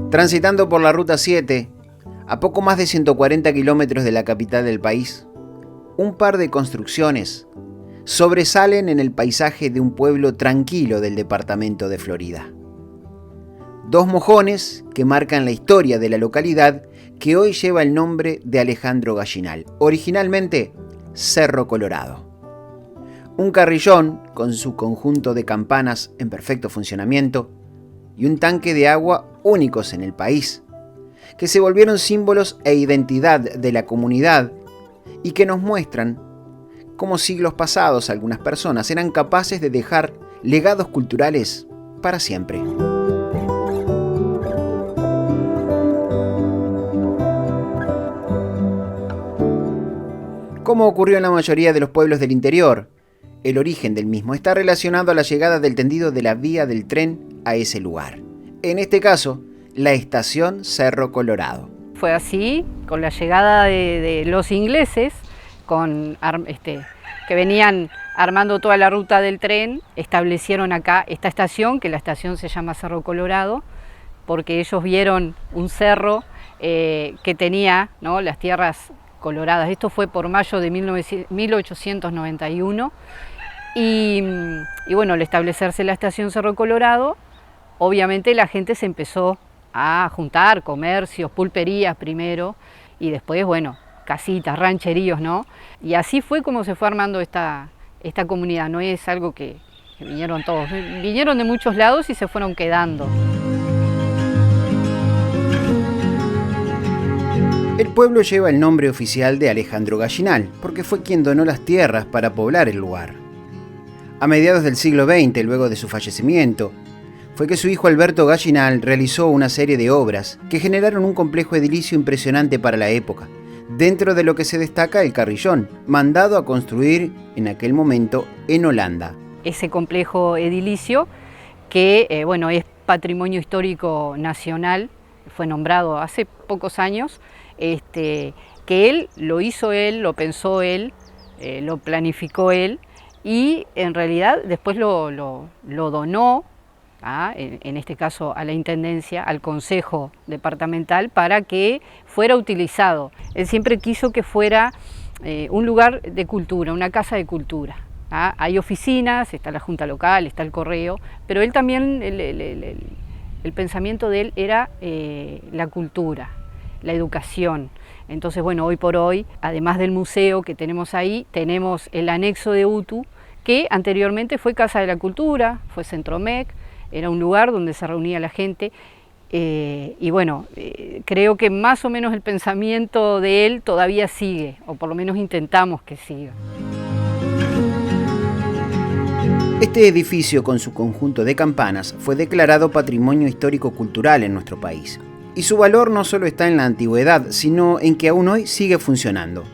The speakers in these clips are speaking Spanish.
Transitando por la Ruta 7, a poco más de 140 kilómetros de la capital del país, un par de construcciones sobresalen en el paisaje de un pueblo tranquilo del departamento de Florida. Dos mojones que marcan la historia de la localidad que hoy lleva el nombre de Alejandro Gallinal, originalmente Cerro Colorado. Un carrillón con su conjunto de campanas en perfecto funcionamiento y un tanque de agua únicos en el país, que se volvieron símbolos e identidad de la comunidad y que nos muestran cómo siglos pasados algunas personas eran capaces de dejar legados culturales para siempre. Como ocurrió en la mayoría de los pueblos del interior, el origen del mismo está relacionado a la llegada del tendido de la vía del tren a ese lugar. En este caso, la estación Cerro Colorado. Fue así, con la llegada de los ingleses, que venían armando toda la ruta del tren, establecieron acá esta estación, que la estación se llama Cerro Colorado, porque ellos vieron un cerro que tenía, ¿no?, las tierras coloradas. Esto fue por mayo de 1891 y bueno, al establecerse la estación Cerro Colorado, obviamente la gente se empezó a juntar, comercios, pulperías primero, y después, bueno, casitas, rancheríos, ¿no? Y así fue como se fue armando esta comunidad. No es algo que vinieron todos, vinieron de muchos lados y se fueron quedando. El pueblo lleva el nombre oficial de Alejandro Gallinal, porque fue quien donó las tierras para poblar el lugar. A mediados del siglo XX, luego de su fallecimiento, fue que su hijo Alberto Gallinal realizó una serie de obras que generaron un complejo edilicio impresionante para la época, dentro de lo que se destaca el carrillón, mandado a construir en aquel momento en Holanda. Ese complejo edilicio que bueno, es Patrimonio Histórico Nacional, fue nombrado hace pocos años, que él lo hizo él, lo pensó él, lo planificó él y en realidad después lo donó, en este caso a la Intendencia, al Consejo Departamental, para que fuera utilizado. Él siempre quiso que fuera un lugar de cultura, una casa de cultura. Hay oficinas, está la Junta Local, está el Correo, pero él también, el pensamiento de él era la cultura, la educación. Entonces, bueno, hoy por hoy, además del museo que tenemos ahí, tenemos el anexo de UTU, que anteriormente fue Casa de la Cultura, fue Centromec, era un lugar donde se reunía la gente y bueno, creo que más o menos el pensamiento de él todavía sigue, o por lo menos intentamos que siga. Este edificio con su conjunto de campanas fue declarado Patrimonio Histórico Cultural en nuestro país. Y su valor no solo está en la antigüedad, sino en que aún hoy sigue funcionando.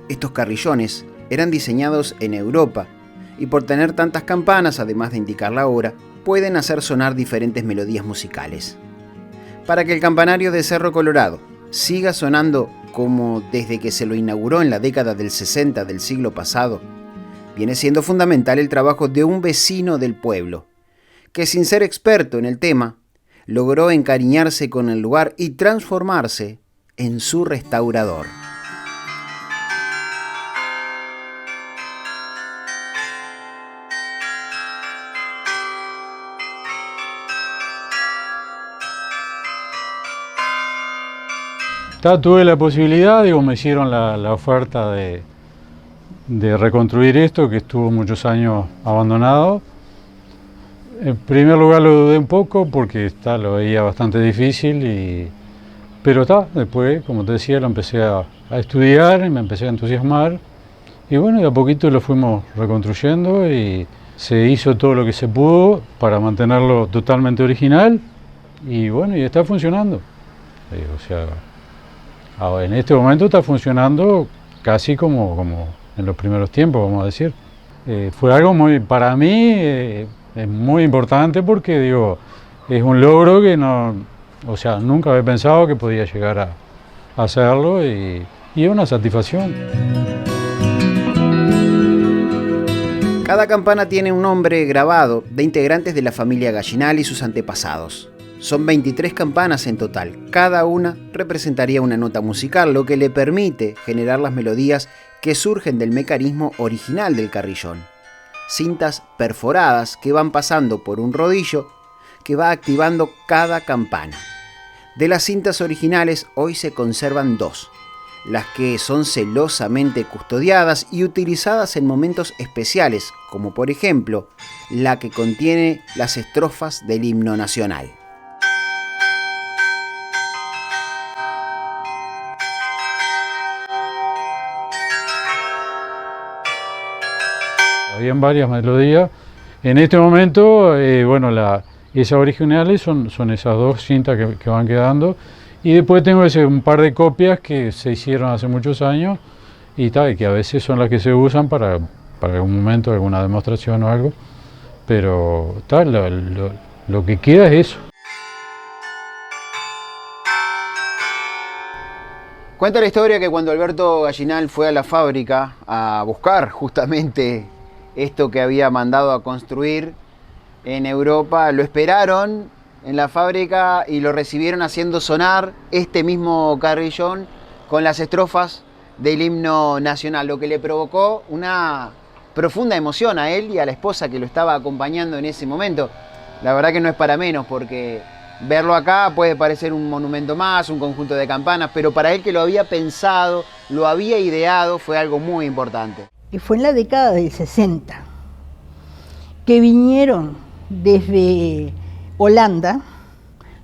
Estos carrillones eran diseñados en Europa y por tener tantas campanas, además de indicar la hora, pueden hacer sonar diferentes melodías musicales. Para que el campanario de Cerro Colorado siga sonando como desde que se lo inauguró en la década del 60 del siglo pasado, viene siendo fundamental el trabajo de un vecino del pueblo, que sin ser experto en el tema, logró encariñarse con el lugar y transformarse en su restaurador. Tuve la posibilidad, me hicieron la oferta de reconstruir esto, que estuvo muchos años abandonado. En primer lugar lo dudé un poco porque lo veía bastante difícil, pero después, como te decía, lo empecé a estudiar y me empecé a entusiasmar. Y bueno, de a poquito lo fuimos reconstruyendo y se hizo todo lo que se pudo para mantenerlo totalmente original. Y bueno, y está funcionando. En este momento está funcionando casi como en los primeros tiempos, vamos a decir. Fue algo para mí, es muy importante porque es un logro que O sea, nunca había pensado que podía llegar a hacerlo y es una satisfacción. Cada campana tiene un nombre grabado de integrantes de la familia Gallinal y sus antepasados. Son 23 campanas en total. Cada una representaría una nota musical, lo que le permite generar las melodías que surgen del mecanismo original del carrillón. Cintas perforadas que van pasando por un rodillo que va activando cada campana. De las cintas originales hoy se conservan 2, las que son celosamente custodiadas y utilizadas en momentos especiales, como por ejemplo la que contiene las estrofas del himno nacional. Habían varias melodías. En este momento, esas originales son esas 2 cintas que van quedando. Y después tengo un par de copias que se hicieron hace muchos años y que a veces son las que se usan para algún momento, alguna demostración o algo. Pero lo que queda es eso. Cuenta la historia que cuando Alberto Gallinal fue a la fábrica a buscar justamente esto que había mandado a construir en Europa, lo esperaron en la fábrica y lo recibieron haciendo sonar este mismo carrillón con las estrofas del himno nacional, lo que le provocó una profunda emoción a él y a la esposa que lo estaba acompañando en ese momento. La verdad que no es para menos, porque verlo acá puede parecer un monumento más, un conjunto de campanas, pero para él, que lo había pensado, lo había ideado, fue algo muy importante. Y fue en la década del 60 que vinieron desde Holanda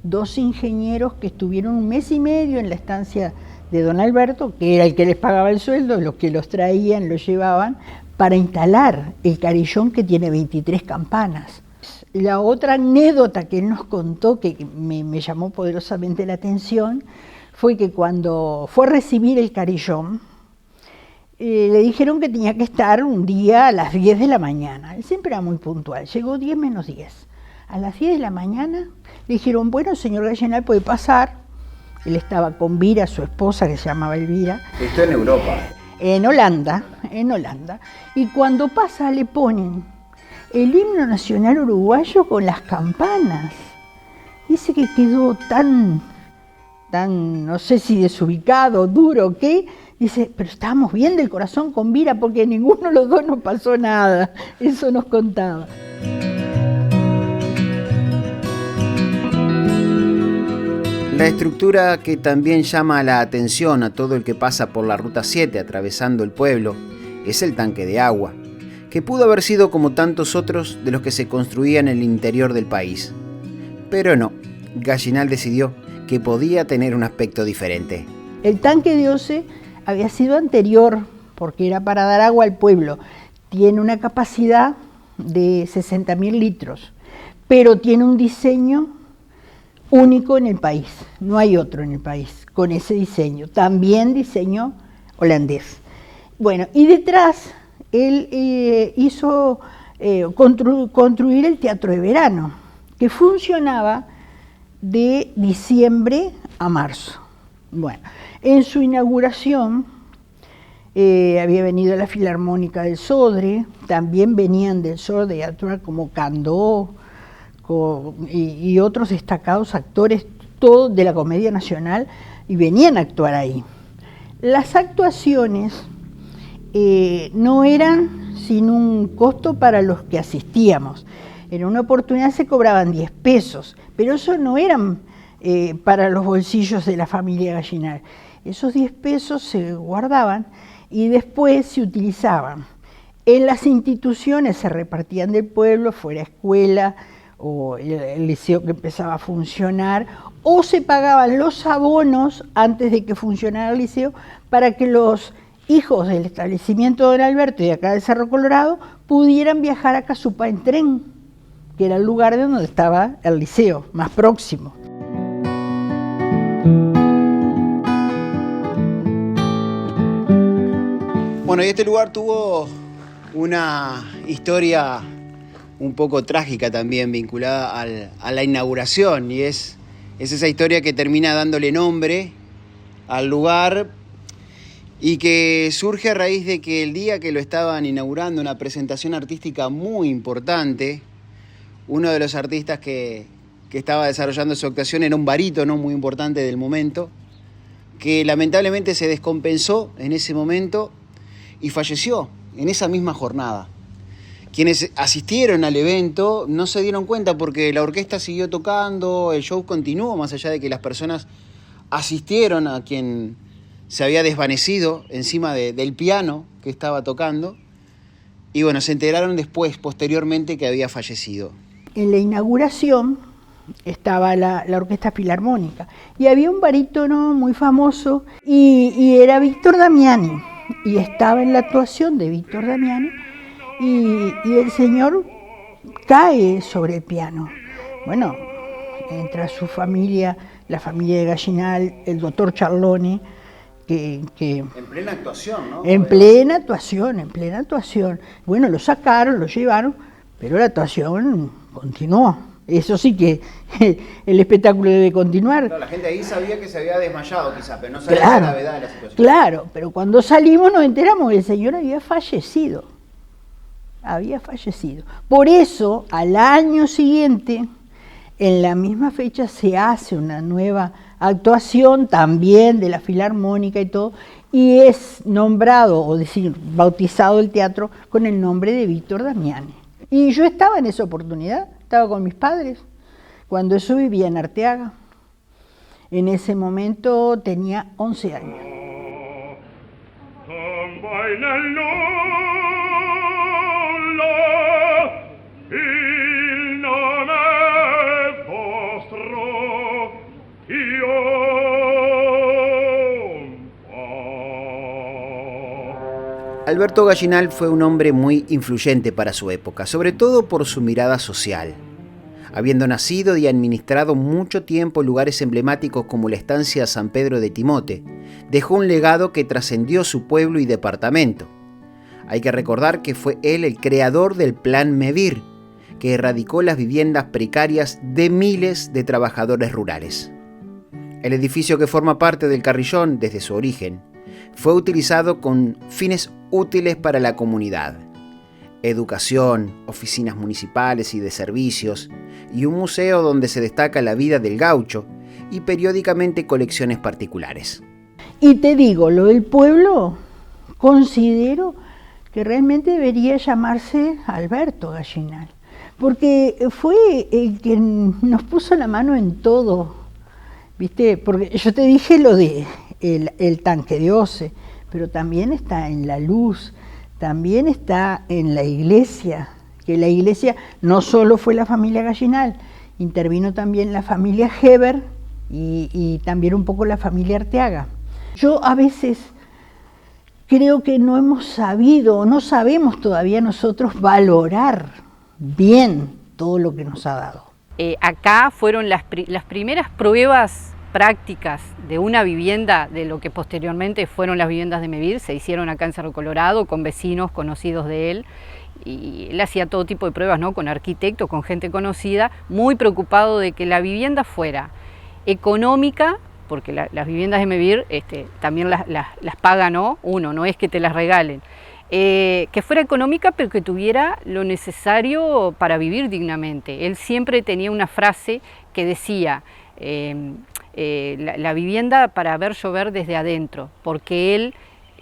2 ingenieros que estuvieron 1 mes y medio en la estancia de don Alberto, que era el que les pagaba el sueldo, los que los traían, los llevaban, para instalar el carillón que tiene 23 campanas. La otra anécdota que él nos contó, que me llamó poderosamente la atención, fue que cuando fue a recibir el carillón, le dijeron que tenía que estar un día a las 10 de la mañana. Él siempre era muy puntual, llegó 10 menos 10. A las 10 de la mañana le dijeron, bueno, señor Gallinal, puede pasar. Él estaba con Vira, su esposa, que se llamaba Elvira. Esto en Europa. En Holanda. Y cuando pasa le ponen el himno nacional uruguayo con las campanas. Dice que quedó tan, no sé si desubicado, duro, ¿qué? Dice, pero estábamos bien del corazón con Vira porque ninguno de los 2 nos pasó nada. Eso nos contaba. La estructura que también llama la atención a todo el que pasa por la Ruta 7 atravesando el pueblo es el tanque de agua, que pudo haber sido como tantos otros de los que se construían en el interior del país. Pero no, Gallinal decidió que podía tener un aspecto diferente. El tanque de Ose había sido anterior, porque era para dar agua al pueblo. Tiene una capacidad de 60.000 litros, pero tiene un diseño único en el país. No hay otro en el país con ese diseño. También diseño holandés. Bueno, y detrás él hizo construir el Teatro de Verano, que funcionaba de diciembre a marzo. Bueno, en su inauguración había venido la Filarmónica del Sodre, también venían del Sodre a actuar como Candó y otros destacados actores, todos de la Comedia Nacional, y venían a actuar ahí. Las actuaciones no eran sin un costo para los que asistíamos. En una oportunidad se cobraban 10 pesos, pero eso no eran para los bolsillos de la familia Gallinal. Esos 10 pesos se guardaban y después se utilizaban. En las instituciones se repartían del pueblo, fuera escuela o el liceo que empezaba a funcionar, o se pagaban los abonos antes de que funcionara el liceo para que los hijos del establecimiento de don Alberto y de acá de Cerro Colorado pudieran viajar a Casupá en tren, que era el lugar de donde estaba el liceo, más próximo. Bueno, y este lugar tuvo una historia un poco trágica también vinculada a la inauguración, y es Es esa historia que termina dándole nombre al lugar y que surge a raíz de que el día que lo estaban inaugurando, una presentación artística muy importante, uno de los artistas que estaba desarrollando su actuación era un barítono muy importante del momento, que lamentablemente se descompensó en ese momento y falleció en esa misma jornada. Quienes asistieron al evento no se dieron cuenta porque la orquesta siguió tocando, el show continuó, más allá de que las personas asistieron a quien se había desvanecido encima del piano que estaba tocando, y bueno, se enteraron después, posteriormente, que había fallecido. En la inauguración estaba la Orquesta Filarmónica y había un barítono muy famoso y era Víctor Damiani, y estaba en la actuación de Víctor Damiani y el señor cae sobre el piano. Bueno, entra su familia, la familia de Gallinal, el doctor Charlone, que en plena actuación, ¿no? En plena actuación. Bueno, lo sacaron, lo llevaron, pero la actuación continuó. Eso sí que el espectáculo debe continuar. Claro, la gente ahí sabía que se había desmayado quizás, pero no sabía la gravedad de la situación. Claro, pero cuando salimos nos enteramos que el señor había fallecido. Por eso, al año siguiente, en la misma fecha, se hace una nueva actuación también de la Filarmónica y todo, y es nombrado, o decir, bautizado el teatro con el nombre de Víctor Damiani. Y yo estaba en esa oportunidad, estaba con mis padres, cuando yo vivía en Arteaga. En ese momento tenía 11 años. Alberto Gallinal fue un hombre muy influyente para su época, sobre todo por su mirada social. Habiendo nacido y administrado mucho tiempo lugares emblemáticos como la estancia San Pedro de Timote, dejó un legado que trascendió su pueblo y departamento. Hay que recordar que fue él el creador del Plan MEVIR, que erradicó las viviendas precarias de miles de trabajadores rurales. El edificio que forma parte del Carrillón desde su origen fue utilizado con fines útiles para la comunidad: educación, oficinas municipales y de servicios, y un museo donde se destaca la vida del gaucho y periódicamente colecciones particulares. Y te digo, lo del pueblo, considero que realmente debería llamarse Alberto Gallinal, porque fue el que nos puso la mano en todo, ¿viste? Porque yo te dije lo de el tanque de OCE, pero también está en la luz, también está en la iglesia, que la iglesia no solo fue la familia Gallinal, intervino también la familia Heber y también un poco la familia Arteaga. Yo a veces creo que no hemos sabido, no sabemos todavía nosotros valorar bien todo lo que nos ha dado. Acá fueron las primeras pruebas prácticas de una vivienda, de lo que posteriormente fueron las viviendas de MEVIR, se hicieron acá en Cerro Colorado con vecinos conocidos de él, y él hacía todo tipo de pruebas, ¿no? Con arquitectos, con gente conocida, muy preocupado de que la vivienda fuera económica, porque las viviendas de MEVIR también las paga, ¿no? Uno, no es que te las regalen. Que fuera económica, pero que tuviera lo necesario para vivir dignamente. Él siempre tenía una frase que decía: la vivienda para ver llover desde adentro, porque él,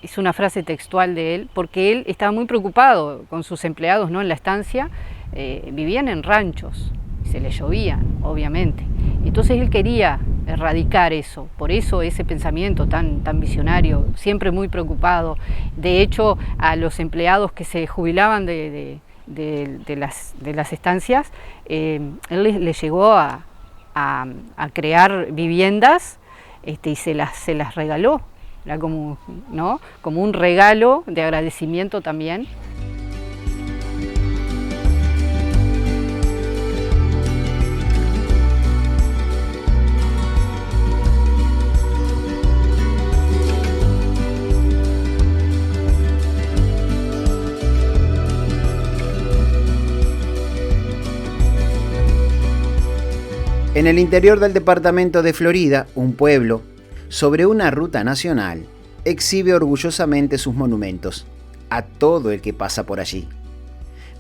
es una frase textual de él, porque él estaba muy preocupado con sus empleados, ¿no? En la estancia, vivían en ranchos, se les llovían, obviamente. Entonces él quería erradicar eso, por eso ese pensamiento tan visionario, siempre muy preocupado. De hecho, a los empleados que se jubilaban de las estancias, él les llegó a crear viviendas y se las regaló. Era como, ¿no? Como un regalo de agradecimiento también. En el interior del departamento de Florida, un pueblo, sobre una ruta nacional, exhibe orgullosamente sus monumentos a todo el que pasa por allí.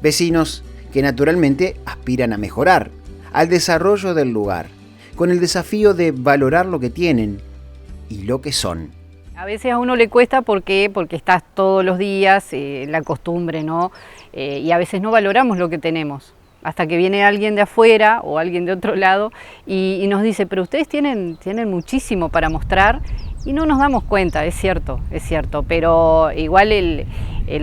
Vecinos que naturalmente aspiran a mejorar, al desarrollo del lugar, con el desafío de valorar lo que tienen y lo que son. A veces a uno le cuesta porque estás todos los días, la costumbre, ¿no? Y a veces no valoramos lo que tenemos. Hasta que viene alguien de afuera o alguien de otro lado y nos dice, pero ustedes tienen muchísimo para mostrar y no nos damos cuenta, es cierto, pero igual el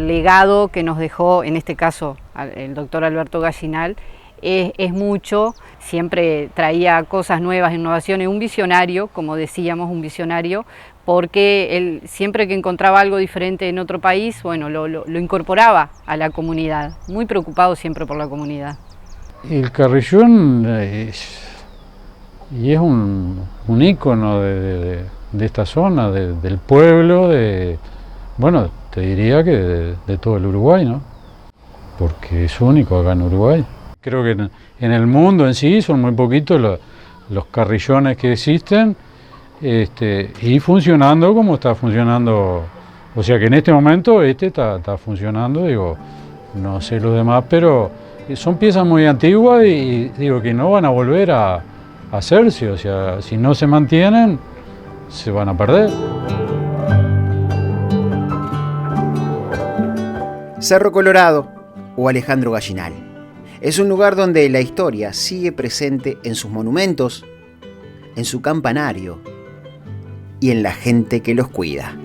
legado que nos dejó, en este caso, el doctor Alberto Gallinal, es mucho, siempre traía cosas nuevas, innovaciones, un visionario, como decíamos, un visionario, porque él siempre que encontraba algo diferente en otro país, bueno, lo incorporaba a la comunidad, muy preocupado siempre por la comunidad. El Carrillón es un ícono de esta zona, del pueblo, bueno, te diría que de todo el Uruguay, ¿no? Porque es único acá en Uruguay. Creo que en el mundo en sí son muy poquitos los carrillones que existen, y funcionando como está funcionando. O sea que en este momento está funcionando, digo, no sé los demás, pero son piezas muy antiguas y digo que no van a volver a hacerse, o sea, si no se mantienen, se van a perder. Cerro Colorado o Alejandro Gallinal. Es un lugar donde la historia sigue presente en sus monumentos, en su campanario y en la gente que los cuida.